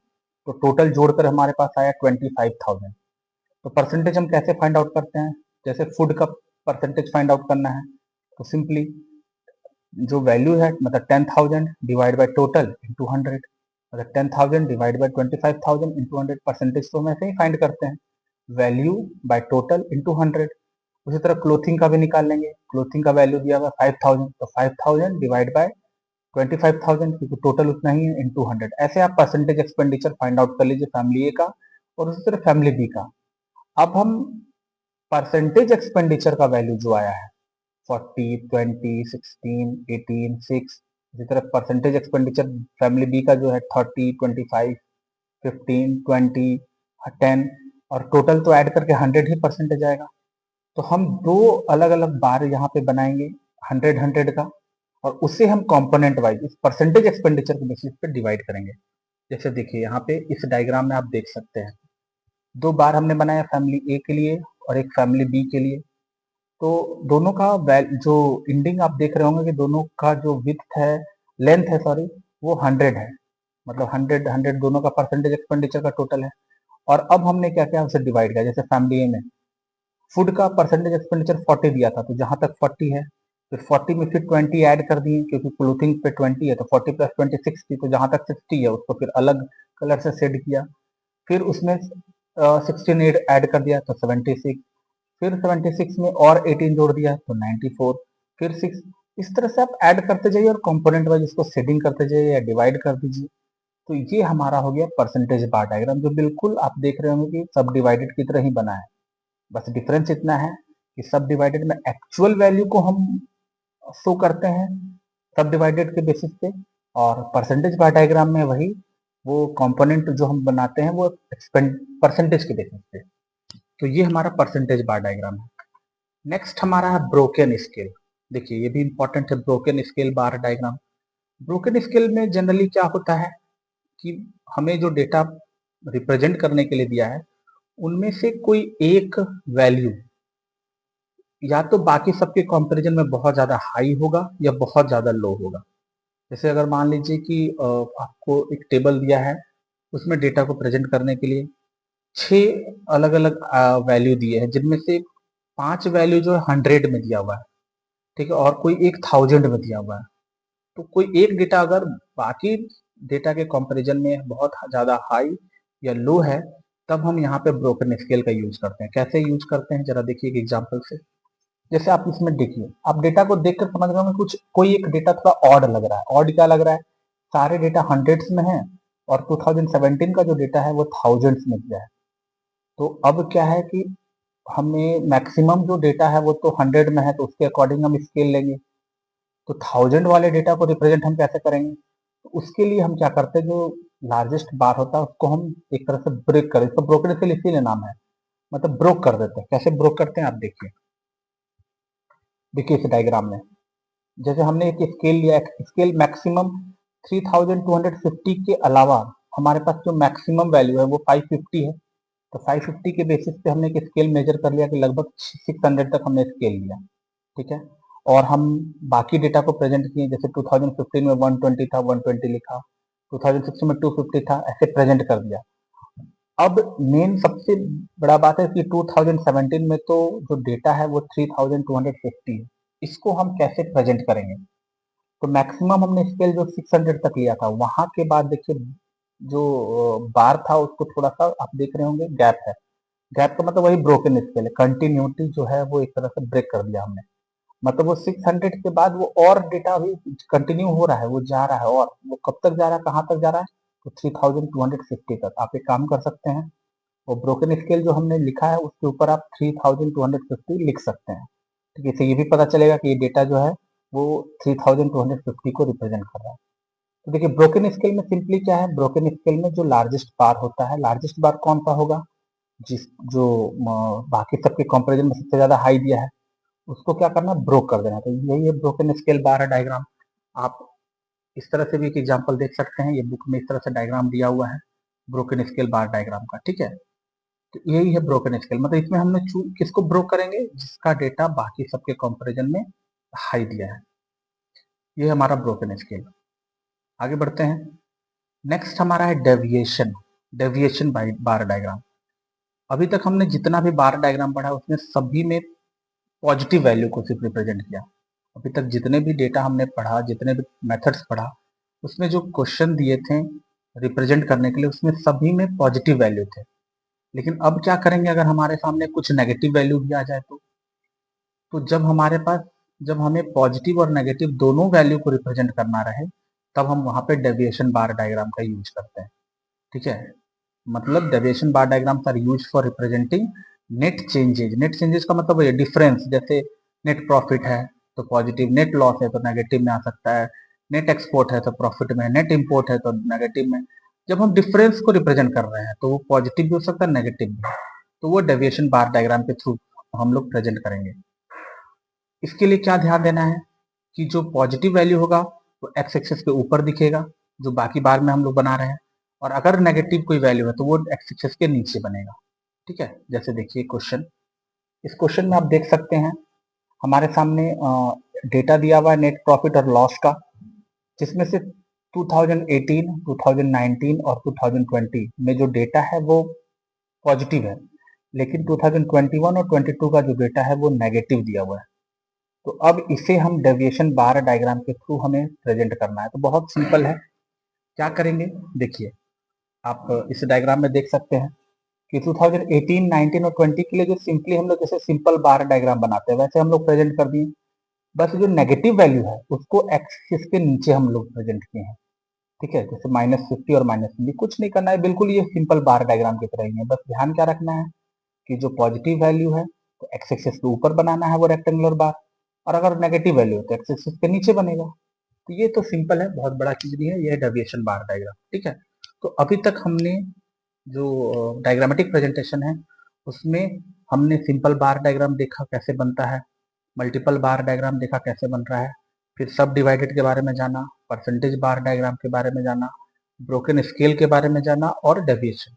तो टोटल जोड़कर हमारे पास आया 25,000। तो परसेंटेज हम कैसे फाइंड आउट करते हैं, जैसे फूड का परसेंटेज फाइंड आउट करना है तो सिंपली जो वैल्यू है, मतलब 10,000 डिवाइड बाय टोटल इंटू 100, मतलब 10,000 डिवाइड बाय 25,000 इंटू 100, परसेंटेज तो हम ऐसे ही फाइंड करते हैं, वैल्यू बाय टोटल इंटू 100। उसी तरह क्लोथिंग का भी निकाल लेंगे, क्लोथिंग का वैल्यू दिया हुआ 5,000, तो 5,000 डिवाइड बाय 25,000, क्योंकि टोटल उतना ही है, इंटू 100। ऐसे आप परसेंटेज एक्सपेंडिचर फाइंड आउट कर लीजिए फैमिली ए का और उसी तरह फैमिली बी का। अब हम परसेंटेज एक्सपेंडिचर का वैल्यू जो आया है 40, 20, 16, 18, 6, इसी तरह परसेंटेज एक्सपेंडिचर फैमिली बी का जो है 30, 25, 15, 20, 10, और टोटल तो ऐड करके 100 ही परसेंटेज आएगा। तो हम दो अलग अलग बार यहाँ पे बनाएंगे 100 का, और उसे हम कंपोनेंट वाइज इस परसेंटेज एक्सपेंडिचर के बेसिस पे डिवाइड करेंगे। जैसे देखिए यहाँ पे इस डायग्राम में आप देख सकते हैं, 2 बार हमने बनाया फैमिली ए के लिए और एक फैमिली बी के लिए। तो दोनों का जो इंडिंग आप देख रहे होंगे कि दोनों का जो विड्थ है, लेंथ है सॉरी, वो 100 है। मतलब 100 दोनों का परसेंटेज एक्सपेंडिचर का टोटल है। और अब हमने क्या किया, उसे डिवाइड किया। जैसे फैमिली ए में फूड का परसेंटेज एक्सपेंडिचर 40 दिया था, तो जहां तक 40 है, फिर 40 में फिर 20 ऐड कर दिए, क्योंकि क्लोथिंग पे 20 है तो 40 प्लस 20 60, तो जहां तक 60 है उसको फिर अलग कलर से शेड किया। फिर उसमें 16 ऐड कर दिया तो 76, फिर 76 में और 18 जोड़ दिया तो 94, फिर 6। इस तरह से आप ऐड करते जाइए और कंपोनेंट वाइज इसको शेडिंग करते जाइए या डिवाइड कर दीजिए। तो ये हमारा हो गया परसेंटेज बार डायग्राम, जो बिल्कुल आप देख रहे होंगे कि सब डिवाइडेड की तरह ही बना है। बस डिफरेंस इतना है कि सब डिवाइडेड में एक्चुअल वैल्यू को हम शो करते हैं सब डिवाइडेड के बेसिस पे, और परसेंटेज बार डायग्राम में वही वो कंपोनेंट जो हम बनाते हैं वो परसेंटेज के बेसिस पे। तो ये हमारा परसेंटेज बार डायग्राम है। नेक्स्ट हमारा है ब्रोकन स्केल। देखिए ये भी इंपॉर्टेंट है, ब्रोकन स्केल बार डायग्राम। ब्रोकन स्केल में जनरली क्या होता है कि हमें जो डेटा रिप्रेजेंट करने के लिए दिया है उनमें से कोई एक वैल्यू या तो बाकी सबके कंपैरिजन में बहुत ज्यादा हाई होगा या बहुत ज्यादा लो होगा। जैसे अगर मान लीजिए कि आपको एक टेबल दिया है, उसमें डेटा को प्रेजेंट करने के लिए 6 अलग अलग वैल्यू दिए हैं, जिनमें से 5 वैल्यू जो है 100 में दिया हुआ है, ठीक है, और कोई एक 1000 में दिया हुआ है। तो कोई एक डेटा अगर बाकी डेटा के कंपैरिजन में बहुत ज्यादा हाई या लो है, तब हम यहाँ पे ब्रोकन स्केल का यूज करते हैं। कैसे यूज करते हैं जरा देखिए एक एग्जांपल से। जैसे आप इसमें देखिए, आप डेटा को देखकर समझ रहे होंगे कुछ कोई एक डेटा थोड़ा ऑड लग रहा है। ऑड क्या लग रहा है, सारे डेटा हंड्रेड्स में है और 2017 का जो डेटा है वो थाउजेंड्स में दिया है। तो अब क्या है कि हमें मैक्सिमम जो डेटा है वो तो 100 में है, तो उसके अकॉर्डिंग हम स्केल लेंगे। तो 1000 वाले डेटा को रिप्रेजेंट हम कैसे करेंगे, तो उसके लिए हम क्या करते हैं, जो लार्जेस्ट बार होता है उसको हम एक तरह से ब्रेक करें। इसको ब्रोकन स्केल इसीलिए नाम है, मतलब ब्रोक कर देते हैं। कैसे ब्रोक करते हैं आप देखिए, देखिए इस डायग्राम में। जैसे हमने एक स्केल लिया, स्केल मैक्सिमम 3250 के अलावा हमारे पास जो मैक्सिमम वैल्यू है वो 550 है। तो 550 के बेसिस पे हमने एक स्केल मेजर कर लिया कि लगभग 600 तक हमने स्केल लिया, ठीक है। और हम बाकी डेटा को प्रेजेंट किए, जैसे 2015 में 120 था, 120 लिखा, 2016 में 250 था, ऐसे प्रेजेंट कर दिया। अब मेन सबसे बड़ा बात है कि 2017 में तो जो डेटा है वो 3250 है। इसको हम कैसे प्रेजेंट करेंगे, तो मैक्सिमम हमने स्केल जो 600 तक लिया था, वहां के बाद देखिए जो बार था उसको थोड़ा सा आप देख रहे होंगे गैप है। गैप का मतलब वही ब्रोकन स्केल है, कंटिन्यूटी जो है वो एक तरह से ब्रेक कर दिया हमने। मतलब वो 600 के बाद वो और डेटा अभी कंटिन्यू हो रहा है, वो जा रहा है, और वो कब तक जा रहा है, कहाँ तक जा रहा है, तो 3250 तक। आप एक काम कर सकते हैं, वो ब्रोकन स्केल जो हमने लिखा है उसके ऊपर आप 3250 लिख सकते हैं। ठीक है, इससे ये भी पता चलेगा कि ये डेटा जो है वो 3250 को रिप्रेजेंट कर रहा है। तो देखिए ब्रोकन स्केल में सिंपली क्या है, ब्रोकन स्केल में जो लार्जेस्ट बार होता है, लार्जेस्ट बार कौन सा होगा, जिस जो बाकी सबके कंपेरिजन में सबसे ज्यादा हाई दिया है, उसको क्या करना है, ब्रोक कर देना। तो यही है ब्रोकन स्केल बार डायग्राम। आप इस तरह से भी एक एग्जांपल देख सकते हैं, ये बुक में इस तरह से डायग्राम दिया हुआ है ब्रोकन स्केल बार डायग्राम का, ठीक है। तो यही है ब्रोकन स्केल, मतलब इसमें हमने किसको ब्रोक करेंगे, जिसका डेटा बाकी सबके कंपैरिजन में हाई दिया है। ये हमारा ब्रोकन स्केल। आगे बढ़ते हैं। नेक्स्ट हमारा है डेविएशन। Deviation bar diagram. अभी तक हमने जितना भी बार डायग्राम पढ़ा उसमें सभी में पॉजिटिव वैल्यू को सिर्फ रिप्रेजेंट किया। अभी तक जितने भी डेटा हमने पढ़ा, जितने भी मेथड्स पढ़ा, उसमें जो क्वेश्चन दिए थे रिप्रेजेंट करने के लिए, उसमें सभी में पॉजिटिव वैल्यू थे। लेकिन अब क्या करेंगे, अगर हमारे सामने कुछ नेगेटिव वैल्यू भी आ जाए तो जब हमारे पास, जब हमें पॉजिटिव और नेगेटिव दोनों वैल्यू को रिप्रेजेंट करना रहे, तब हम वहां पे डेविएशन बार डायग्राम का यूज करते हैं, ठीक है। मतलब deviation bar diagrams are use for representing net changes. Net changes का मतलब ये डिफरेंस, जैसे नेट प्रॉफिट है तो पॉजिटिव, नेट लॉस है तो नेगेटिव में आ सकता है, नेट एक्सपोर्ट है तो प्रॉफिट में, नेट इंपोर्ट है तो नेगेटिव में। जब हम डिफरेंस को रिप्रेजेंट कर रहे हैं तो वो पॉजिटिव भी हो सकता है, नेगेटिव भी। तो वो डेविएशन बार डायग्राम के थ्रू हम लोग प्रेजेंट करेंगे। इसके लिए क्या ध्यान देना है कि जो पॉजिटिव वैल्यू होगा वो एक्स एक्सिस के ऊपर दिखेगा, जो बाकी बार में हम लोग बना रहे हैं, और अगर नेगेटिव कोई वैल्यू है तो वो एक्स एक्सिस के नीचे बनेगा। ठीक है, जैसे देखिए क्वेश्चन, इस क्वेश्चन में आप देख सकते हैं हमारे सामने डेटा दिया हुआ है नेट प्रॉफिट और लॉस का, जिसमें से 2018, 2019 और 2020 में जो डेटा है वो पॉजिटिव है, लेकिन 2021 और 22 का जो डेटा है वो नेगेटिव दिया हुआ है। तो अब इसे हम डेविएशन बार डायग्राम के थ्रू हमें प्रेजेंट करना है। तो बहुत सिंपल है, क्या करेंगे देखिए, आप इस डायग्राम में देख सकते हैं कि 2018, 19 और 20 के लिए जो सिंपली हम लोग जैसे सिंपल बार डायग्राम बनाते हैं वैसे हम लोग प्रेजेंट कर दिए। बस जो नेगेटिव वैल्यू है उसको एक्सिस के नीचे हम लोग प्रेजेंट किए हैं। ठीक है, जैसे -50 और -50, कुछ नहीं करना है, बिल्कुल ये सिंपल बार डायग्राम की तरह ही है। बस ध्यान क्या रखना है कि जो पॉजिटिव वैल्यू है तो एक्स एक्सिस के ऊपर बनाना है वो रेक्टेंगुलर बार, और अगर नेगेटिव वैल्यू है तो एक्स एक्सिस के नीचे बनेगा। तो ये तो सिंपल है, बहुत बड़ा चीज नहीं है, ये है डेविएशन बार डायग्राम। ठीक है, तो अभी तक हमने जो डायग्रामेटिक प्रेजेंटेशन है उसमें हमने सिंपल बार डायग्राम देखा कैसे बनता है, मल्टीपल बार डायग्राम देखा कैसे बन रहा है, फिर सब डिवाइडेड के बारे में जाना, परसेंटेज बार डायग्राम के बारे में जाना, ब्रोकन स्केल के बारे में जाना और डेविएशन।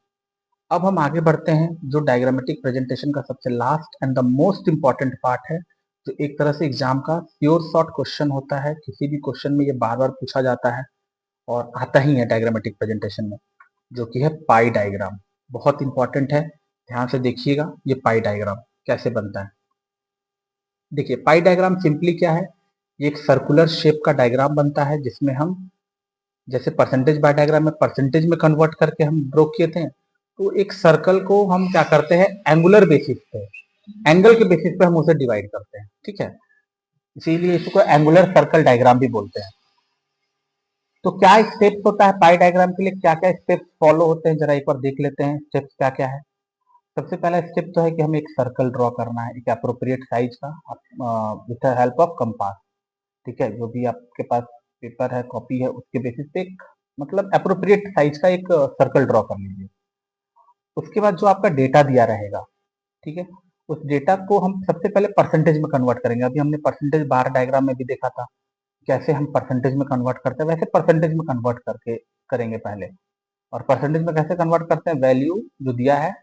अब हम आगे बढ़ते हैं जो डायग्रामेटिक प्रेजेंटेशन का सबसे last and the most important part है, जो एक तरह से एग्जाम का प्योर शॉर्ट क्वेश्चन होता है। किसी भी क्वेश्चन में ये बार बार पूछा जाता है और आता ही है डायग्रामेटिक प्रेजेंटेशन में, जो कि है पाई डायग्राम। बहुत इंपॉर्टेंट है, ध्यान से देखिएगा ये पाई डायग्राम कैसे बनता है। देखिए पाई डायग्राम सिंपली क्या है, ये एक सर्कुलर शेप का डायग्राम बनता है जिसमें हम जैसे परसेंटेज बार डायग्राम में परसेंटेज में कन्वर्ट करके हम ड्रॉ किए थे, तो एक सर्कल को हम क्या करते हैं एंगुलर बेसिस पे, एंगल के बेसिस पे हम उसे डिवाइड करते हैं। ठीक है, इसीलिए इसको एंगुलर सर्कल डायग्राम भी बोलते हैं। तो क्या स्टेप्स होता है पाई डायग्राम के लिए, क्या क्या स्टेप्स फॉलो होते हैं, जरा एक बार देख लेते हैं स्टेप्स क्या क्या है। सबसे पहला स्टेप तो है कि हमें एक सर्कल ड्रॉ करना है, एक अप्रोप्रिएट साइज का with the help of compass. ठीक है, जो भी आपके पास पेपर है कॉपी है उसके बेसिस पे एक मतलब अप्रोप्रिएट साइज का एक सर्कल ड्रॉ कर लीजिए। उसके बाद जो आपका डेटा दिया रहेगा, ठीक है, उस डेटा को हम सबसे पहले परसेंटेज में कन्वर्ट करेंगे। अभी हमने परसेंटेज बार डायग्राम में भी देखा था कैसे हम परसेंटेज में कन्वर्ट करते हैं, वैसे परसेंटेज में कन्वर्ट करके करेंगे पहले। और परसेंटेज में कैसे कन्वर्ट करते हैं, वैल्यू जो दिया है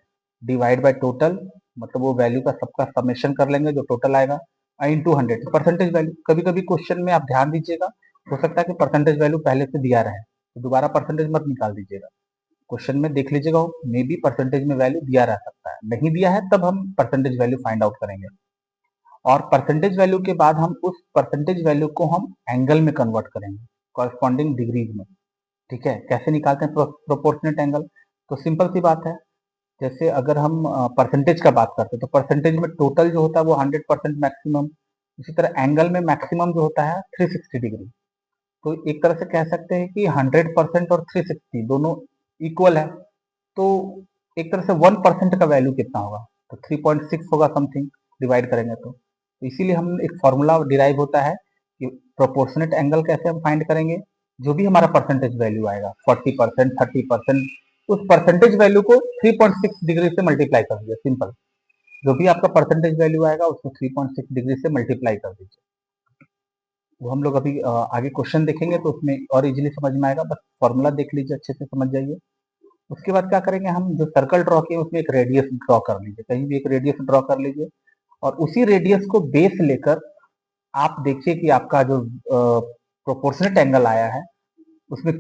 डिवाइड बाय टोटल, मतलब वो वैल्यू का सबका समेशन कर लेंगे जो टोटल आएगा, इंटू 100 परसेंटेज वैल्यू। कभी कभी क्वेश्चन में आप ध्यान दीजिएगा, हो सकता है कि परसेंटेज वैल्यू पहले से दिया रहे तो दोबारा परसेंटेज मत निकाल दीजिएगा, क्वेश्चन में देख लीजिएगा मे बी परसेंटेज में वैल्यू दिया रह सकता है, नहीं दिया है तब हम परसेंटेज वैल्यू फाइंड आउट करेंगे। और परसेंटेज वैल्यू के बाद हम उस परसेंटेज वैल्यू को हम एंगल में कन्वर्ट करेंगे, कॉरस्पॉन्डिंग डिग्रीज में। ठीक है, कैसे निकालते हैं प्रोपोर्शनेट एंगल, तो सिंपल सी बात है, जैसे अगर हम परसेंटेज का बात करते हैं तो परसेंटेज में टोटल जो होता है वो 100% मैक्सिमम, इसी तरह एंगल में मैक्सिमम जो होता है 360 डिग्री। तो एक तरह से कह सकते हैं कि 100% और 360 दोनों इक्वल है, तो एक तरह से 1% का वैल्यू कितना होगा, तो 3.6 होगा समथिंग, डिवाइड करेंगे तो इसीलिए हम एक फॉर्मूला डिराइव होता है कि प्रोपोर्शनेट एंगल कैसे हम फाइंड करेंगे, जो भी हमारा परसेंटेज वैल्यू आएगा 40%, 30%, उस परसेंटेज वैल्यू को 3.6 डिग्री से मल्टीप्लाई कर दीजिए। सिंपल, जो भी आपका परसेंटेज वैल्यू आएगा उसको 3.6 डिग्री से मल्टीप्लाई कर दीजिए। वो हम लोग अभी आगे क्वेश्चन देखेंगे तो उसमें और इजीली समझ में आएगा, बस फॉर्मूला देख लीजिए, अच्छे से समझ जाइए। उसके बाद क्या करेंगे, हम जो सर्कल ड्रॉ किए उसमें एक रेडियस ड्रॉ कर लीजिए, कहीं भी एक रेडियस ड्रॉ कर लीजिए, और उसी रेडियस को बेस लेकर आप देखिए कि आपका जो प्रोपोर्शनेट एंगल आया है उसमें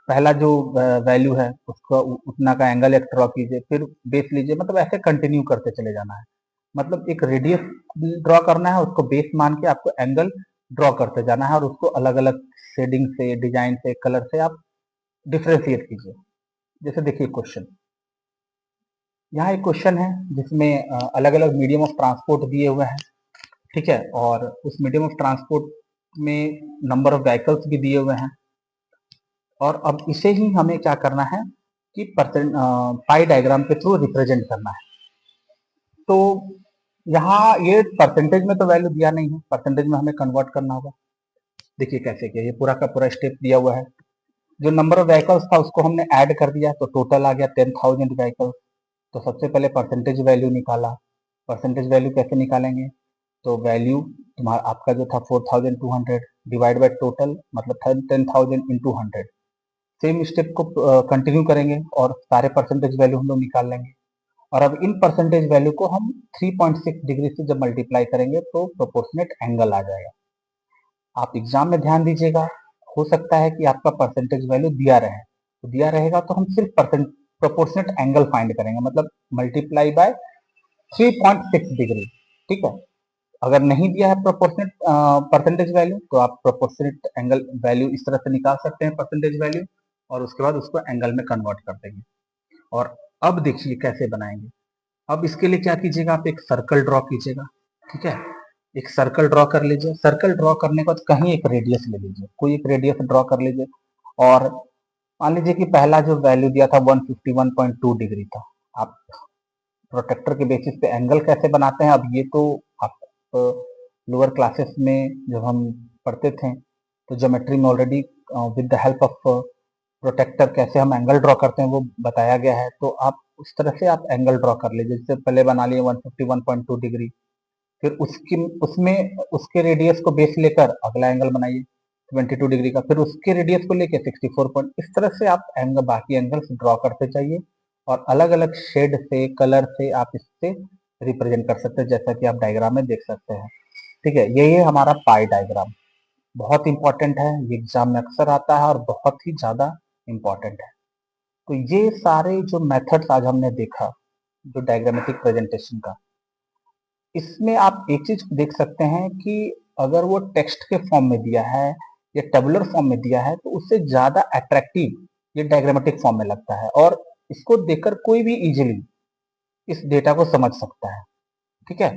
पहला जो वैल्यू है उसका उतना का एंगल एक ड्रॉ कीजिए, फिर बेस लीजिए, मतलब ऐसे कंटिन्यू करते चले जाना है। मतलब एक रेडियस ड्रॉ करना है, उसको बेस मान के आपको एंगल ड्रॉ करते जाना है, और उसको अलग अलग शेडिंग से, डिजाइन से, कलर से आप डिफ्रेंशिएट कीजिए। जैसे देखिए क्वेश्चन, यहाँ एक क्वेश्चन है जिसमें अलग अलग मीडियम ऑफ ट्रांसपोर्ट दिए हुए हैं। ठीक है, और उस मीडियम ऑफ ट्रांसपोर्ट में नंबर ऑफ व्हीकल्स भी दिए हुए हैं, और अब इसे ही हमें क्या करना है कि परसेंट पाई डायग्राम के थ्रू रिप्रेजेंट करना है। तो यहाँ ये परसेंटेज में तो वैल्यू दिया नहीं है, परसेंटेज में हमें कन्वर्ट करना होगा। देखिए कैसे किया, ये पूरा का पूरा स्टेप दिया हुआ है। जो नंबर ऑफ व्हीकल्स था उसको हमने ऐड कर दिया तो टोटल आ गया 10,000 व्हीकल्स। तो सबसे पहले परसेंटेज वैल्यू निकाला, परसेंटेज वैल्यू कैसे निकालेंगे, तो वैल्यू तुम्हारा आपका जो था 4,200 डिवाइड बाय टोटल, मतलब 10,000 इंटू 100, सेम स्टेप को कंटिन्यू करेंगे और सारे परसेंटेज वैल्यू हम लोग निकाल लेंगे। और अब इन परसेंटेज वैल्यू को हम 3.6 डिग्री से जब मल्टीप्लाई करेंगे तो प्रोपोर्शनेट एंगल आ जाएगा। आप एग्जाम में ध्यान दीजिएगा, हो सकता है कि आपका परसेंटेज वैल्यू दिया रहे, तो दिया रहेगा तो हम सिर्फ प्रोपोर्शनेट एंगल फाइंड करेंगे, मतलब मल्टीप्लाई बाय 3.6 डिग्री। ठीक है, अगर नहीं दिया है प्रोपोर्शनेट परसेंटेज वैल्यू तो आप प्रोपोर्शनेट एंगल वैल्यू इस तरह से निकाल सकते हैं परसेंटेज वैल्यू, और उसके बाद उसको एंगल में कन्वर्ट कर देंगे। और अब देखिए कैसे बनाएंगे। अब इसके लिए क्या कीजिएगा, आप एक सर्कल ड्रॉ कीजिएगा। ठीक है, एक सर्कल ड्रॉ कर लीजिए। सर्कल ड्रॉ करने के बाद कहीं एक रेडियस ले लीजिए, कोई एक रेडियस ड्रॉ कर लीजिए। और मान लीजिए कि पहला जो वैल्यू दिया था 151.2 डिग्री था। आप प्रोटेक्टर के बेसिस पे एंगल कैसे बनाते हैं, अब ये तो आप लोअर क्लासेस में जब हम पढ़ते थे तो ज्योमेट्री में already with the help of protractor कैसे हम एंगल ड्रॉ करते हैं वो बताया गया है। तो आप उस तरह से आप एंगल ड्रॉ कर लीजिए। जैसे पहले बना लिए 151.2 डिग्री, फिर उसकी उसमें उसके रेडियस को बेस लेकर अगला एंगल बनाइए 22 डिग्री का, फिर उसके रेडियस को लेकर 64 पॉइंट। इस तरह से आप एंगल बाकी एंगल्स ड्रॉ करते जाइए और अलग अलग शेड से कलर से आप इससे रिप्रेजेंट कर सकते हैं, जैसा कि आप डायग्राम में देख सकते हैं। ठीक है, यही है हमारा पाई डायग्राम। बहुत इंपॉर्टेंट है, ये एग्जाम में अक्सर आता है और बहुत ही ज्यादा इंपॉर्टेंट है। तो ये सारे जो मेथड्स आज हमने देखा, जो डायग्रामेटिक प्रेजेंटेशन का, इसमें आप एक चीज देख सकते हैं कि अगर वो टेक्स्ट के फॉर्म में दिया है या टेबुलर फॉर्म में दिया है तो उससे ज्यादा अट्रैक्टिव ये डायग्रामेटिक फॉर्म में लगता है, और इसको देखकर कोई भी इजीली इस डेटा को समझ सकता है। ठीक है,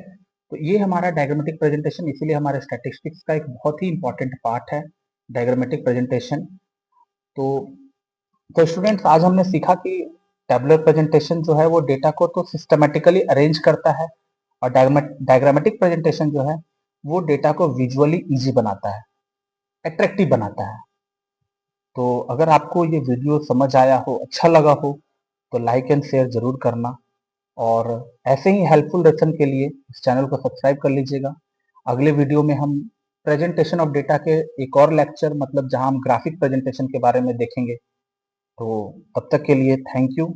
तो ये हमारा डायग्रामेटिक प्रेजेंटेशन, इसीलिए हमारे स्टैटिस्टिक्स का एक बहुत ही इंपॉर्टेंट पार्ट है डायग्रामेटिक प्रेजेंटेशन। तो स्टूडेंट्स, आज हमने सीखा कि टेबुलर प्रेजेंटेशन जो है वो डेटा को तो सिस्टमेटिकली अरेंज करता है, और डायग्रामेटिक प्रेजेंटेशन जो है वो डेटा को विजुअली इजी बनाता है, अट्रैक्टिव बनाता है। तो अगर आपको ये वीडियो समझ आया हो, अच्छा लगा हो, तो लाइक एंड शेयर जरूर करना, और ऐसे ही हेल्पफुल लेसन के लिए इस चैनल को सब्सक्राइब कर लीजिएगा। अगले वीडियो में हम प्रेजेंटेशन ऑफ डेटा के एक और लेक्चर, मतलब जहां हम ग्राफिक प्रेजेंटेशन के बारे में देखेंगे। तो तब तक के लिए थैंक यू।